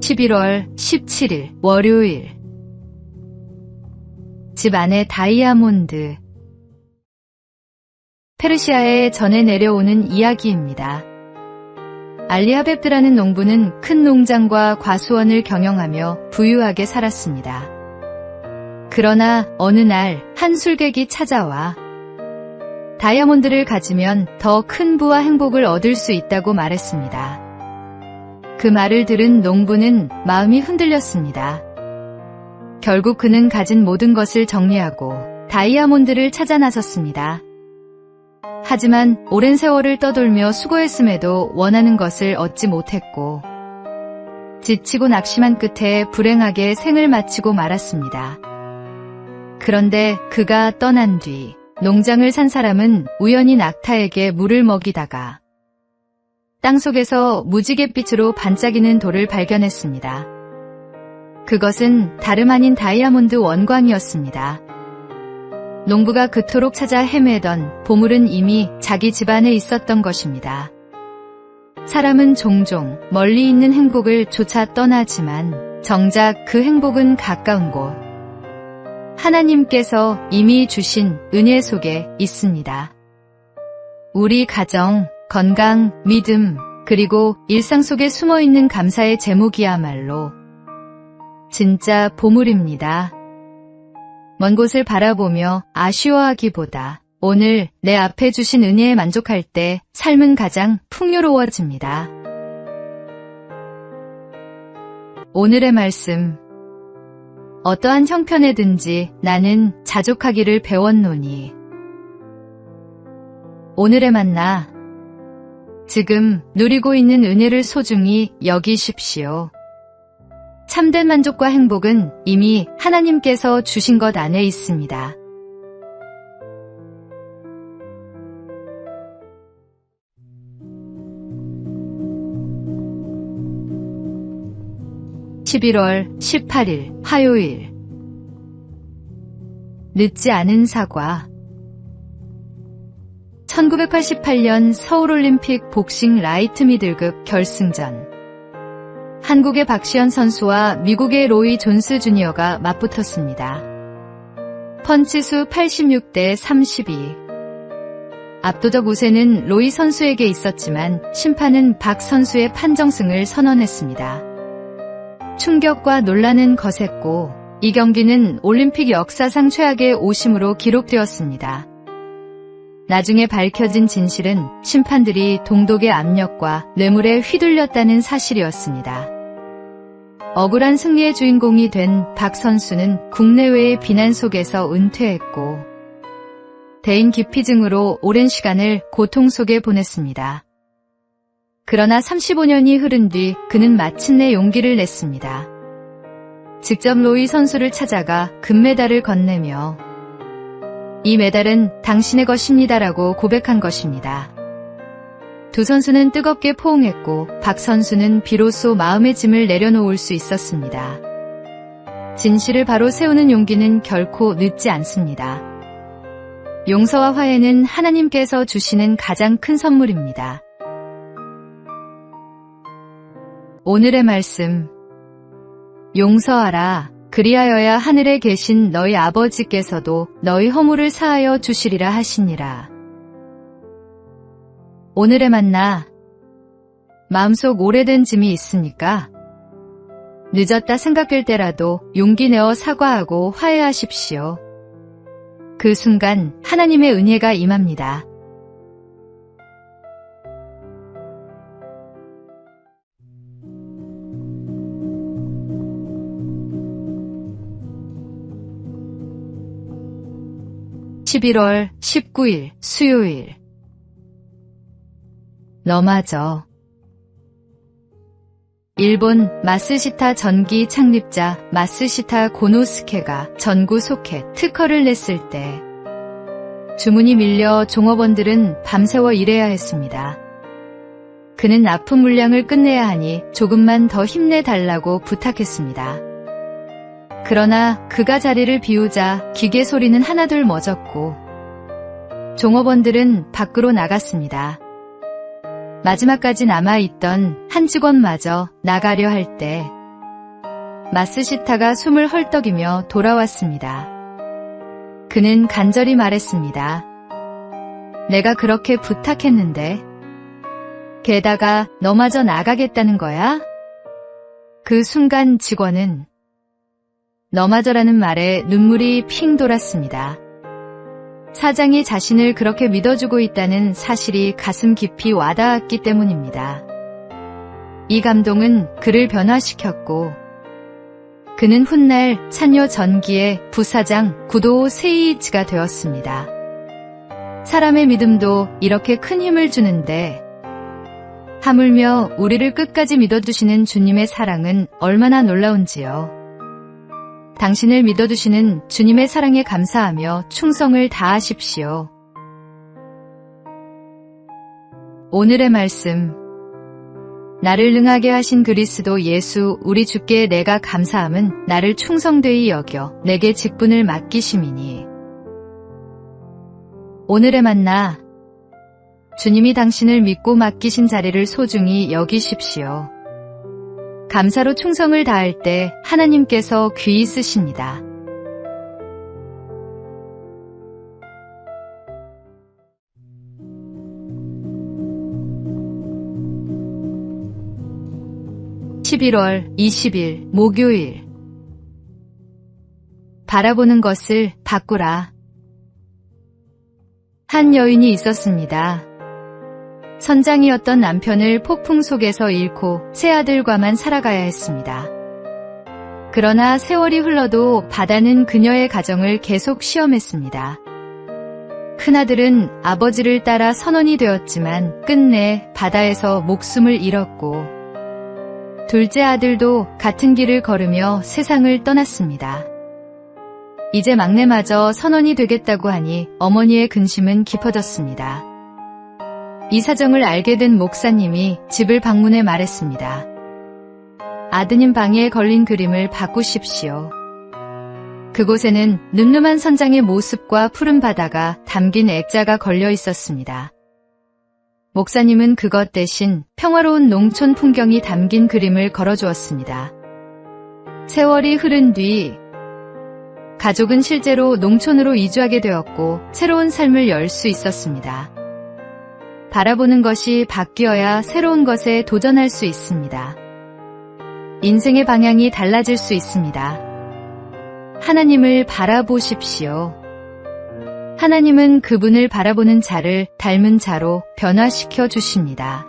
11월 17일 월요일. 집 안에 다이아몬드. 페르시아에 전해 내려오는 이야기입니다. 알리아베드라는 농부는 큰 농장과 과수원을 경영하며 부유하게 살았습니다. 그러나 어느 날 한 술객이 찾아와 다이아몬드를 가지면 더 큰 부와 행복을 얻을 수 있다고 말했습니다. 그 말을 들은 농부는 마음이 흔들렸습니다. 결국 그는 가진 모든 것을 정리하고 다이아몬드를 찾아 나섰습니다. 하지만 오랜 세월을 떠돌며 수고했음에도 원하는 것을 얻지 못했고 지치고 낙심한 끝에 불행하게 생을 마치고 말았습니다. 그런데 그가 떠난 뒤 농장을 산 사람은 우연히 낙타에게 물을 먹이다가 땅속에서 무지갯빛으로 반짝이는 돌을 발견했습니다. 그것은 다름 아닌 다이아몬드 원광이었습니다. 농부가 그토록 찾아 헤매던 보물은 이미 자기 집안에 있었던 것입니다. 사람은 종종 멀리 있는 행복을 쫓아 떠나지만 정작 그 행복은 가까운 곳, 하나님께서 이미 주신 은혜 속에 있습니다. 우리 가정, 건강, 믿음, 그리고 일상 속에 숨어있는 감사의 제목이야말로 진짜 보물입니다. 먼 곳을 바라보며 아쉬워하기보다 오늘 내 앞에 주신 은혜에 만족할 때 삶은 가장 풍요로워집니다. 오늘의 말씀. 어떠한 형편에든지 나는 자족하기를 배웠노니. 오늘의 만나. 지금 누리고 있는 은혜를 소중히 여기십시오. 참된 만족과 행복은 이미 하나님께서 주신 것 안에 있습니다. (11월 18일) 화요일. 늦지 않은 사과. 1988년 서울올림픽 복싱 라이트 미들급 결승전. 한국의 박시현 선수와 미국의 로이 존스 주니어가 맞붙었습니다. 펀치수 86대 32. 압도적 우세는 로이 선수에게 있었지만 심판은 박 선수의 판정승을 선언했습니다. 충격과 논란은 거셌고 이 경기는 올림픽 역사상 최악의 오심으로 기록되었습니다. 나중에 밝혀진 진실은 심판들이 동독의 압력과 뇌물에 휘둘렸다는 사실이었습니다. 억울한 승리의 주인공이 된 박 선수는 국내외의 비난 속에서 은퇴했고 대인 기피증으로 오랜 시간을 고통 속에 보냈습니다. 그러나 35년이 흐른 뒤 그는 마침내 용기를 냈습니다. 직접 로이 선수를 찾아가 금메달을 건네며 이 메달은 당신의 것입니다라고 고백한 것입니다. 두 선수는 뜨겁게 포옹했고 박 선수는 비로소 마음의 짐을 내려놓을 수 있었습니다. 진실을 바로 세우는 용기는 결코 늦지 않습니다. 용서와 화해는 하나님께서 주시는 가장 큰 선물입니다. 오늘의 말씀. 용서하라. 그리하여야 하늘에 계신 너희 아버지께서도 너희 허물을 사하여 주시리라 하시니라. 오늘의 만나. 마음속 오래된 짐이 있습니까? 늦었다 생각될 때라도 용기 내어 사과하고 화해하십시오. 그 순간 하나님의 은혜가 임합니다. (11월 19일) 수요일. 너마저. 일본 마쓰시타 전기 창립자 마쓰시타 고노스케가 전구 소켓 특허를 냈을 때 주문이 밀려 종업원들은 밤새워 일해야 했습니다. 그는 납품 물량을 끝내야 하니 조금만 더 힘내달라고 부탁했습니다. 그러나 그가 자리를 비우자 기계 소리는 하나둘 멎었고 종업원들은 밖으로 나갔습니다. 마지막까지 남아있던 한 직원마저 나가려 할 때 마스시타가 숨을 헐떡이며 돌아왔습니다. 그는 간절히 말했습니다. 내가 그렇게 부탁했는데 게다가 너마저 나가겠다는 거야? 그 순간 직원은 너마저라는 말에 눈물이 핑 돌았습니다. 사장이 자신을 그렇게 믿어주고 있다는 사실이 가슴 깊이 와닿았기 때문입니다. 이 감동은 그를 변화시켰고 그는 훗날 산요 전기의 부사장 구도 세이이치가 되었습니다. 사람의 믿음도 이렇게 큰 힘을 주는데 하물며 우리를 끝까지 믿어주시는 주님의 사랑은 얼마나 놀라운지요. 당신을 믿어주시는 주님의 사랑에 감사하며 충성을 다하십시오. 오늘의 말씀. 나를 능하게 하신 그리스도 예수 우리 주께 내가 감사함은 나를 충성되이 여겨 내게 직분을 맡기심이니. 오늘의 만나. 주님이 당신을 믿고 맡기신 자리를 소중히 여기십시오. 감사로 충성을 다할 때 하나님께서 귀히 쓰십니다. (11월 20일) 목요일. 바라보는 것을 바꾸라. 한 여인이 있었습니다. 선장이었던 남편을 폭풍 속에서 잃고 세 아들과만 살아가야 했습니다. 그러나 세월이 흘러도 바다는 그녀의 가정을 계속 시험했습니다. 큰아들은 아버지를 따라 선원이 되었지만 끝내 바다에서 목숨을 잃었고 둘째 아들도 같은 길을 걸으며 세상을 떠났습니다. 이제 막내마저 선원이 되겠다고 하니 어머니의 근심은 깊어졌습니다. 이 사정을 알게 된 목사님이 집을 방문해 말했습니다. 아드님 방에 걸린 그림을 바꾸십시오. 그곳에는 늠름한 선장의 모습과 푸른 바다가 담긴 액자가 걸려 있었습니다. 목사님은 그것 대신 평화로운 농촌 풍경이 담긴 그림을 걸어주었습니다. 세월이 흐른 뒤 가족은 실제로 농촌으로 이주하게 되었고 새로운 삶을 열 수 있었습니다. 바라보는 것이 바뀌어야 새로운 것에 도전할 수 있습니다. 인생의 방향이 달라질 수 있습니다. 하나님을 바라보십시오. 하나님은 그분을 바라보는 자를 닮은 자로 변화시켜 주십니다.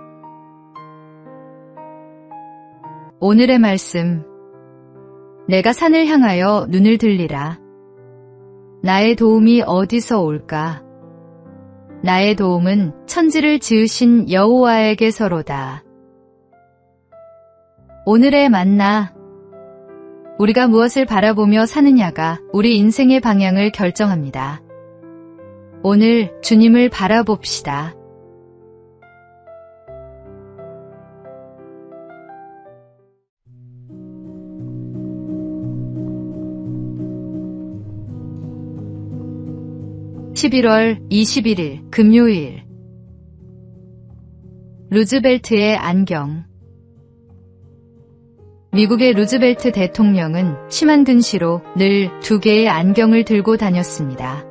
오늘의 말씀. 내가 산을 향하여 눈을 들리라. 나의 도움이 어디서 올까? 나의 도움은 천지를 지으신 여호와에게서로다. 오늘의 만나. 우리가 무엇을 바라보며 사느냐가 우리 인생의 방향을 결정합니다. 오늘 주님을 바라봅시다. (11월 21일) 금요일. 루즈벨트의 안경. 미국의 루즈벨트 대통령은 심한 근시로 늘 2개의 안경을 들고 다녔습니다.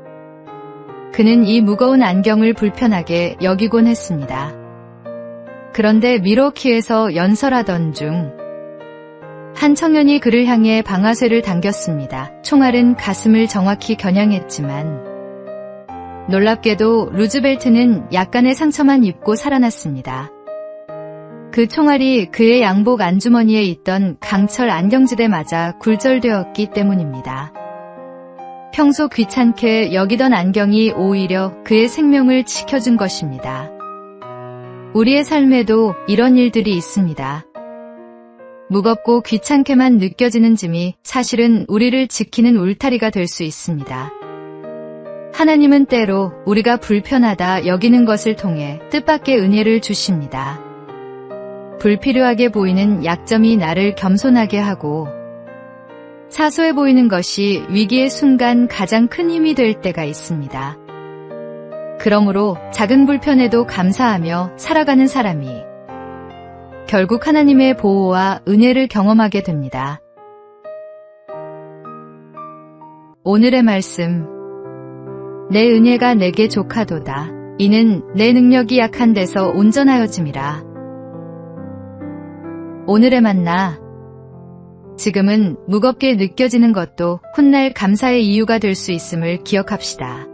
그는 이 무거운 안경을 불편하게 여기곤 했습니다. 그런데 밀워키에서 연설하던 중 한 청년이 그를 향해 방아쇠를 당겼습니다. 총알은 가슴을 정확히 겨냥했지만 놀랍게도 루즈벨트는 약간의 상처만 입고 살아났습니다. 그 총알이 그의 양복 안주머니에 있던 강철 안경지대 맞아 굴절되었기 때문입니다. 평소 귀찮게 여기던 안경이 오히려 그의 생명을 지켜준 것입니다. 우리의 삶에도 이런 일들이 있습니다. 무겁고 귀찮게만 느껴지는 짐이 사실은 우리를 지키는 울타리가 될 수 있습니다. 하나님은 때로 우리가 불편하다 여기는 것을 통해 뜻밖의 은혜를 주십니다. 불필요하게 보이는 약점이 나를 겸손하게 하고 사소해 보이는 것이 위기의 순간 가장 큰 힘이 될 때가 있습니다. 그러므로 작은 불편에도 감사하며 살아가는 사람이 결국 하나님의 보호와 은혜를 경험하게 됩니다. 오늘의 말씀. 내 은혜가 내게 족하도다. 이는 내 능력이 약한 데서 온전하여짐이라. 오늘의 만나. 지금은 무겁게 느껴지는 것도 훗날 감사의 이유가 될 수 있음을 기억합시다.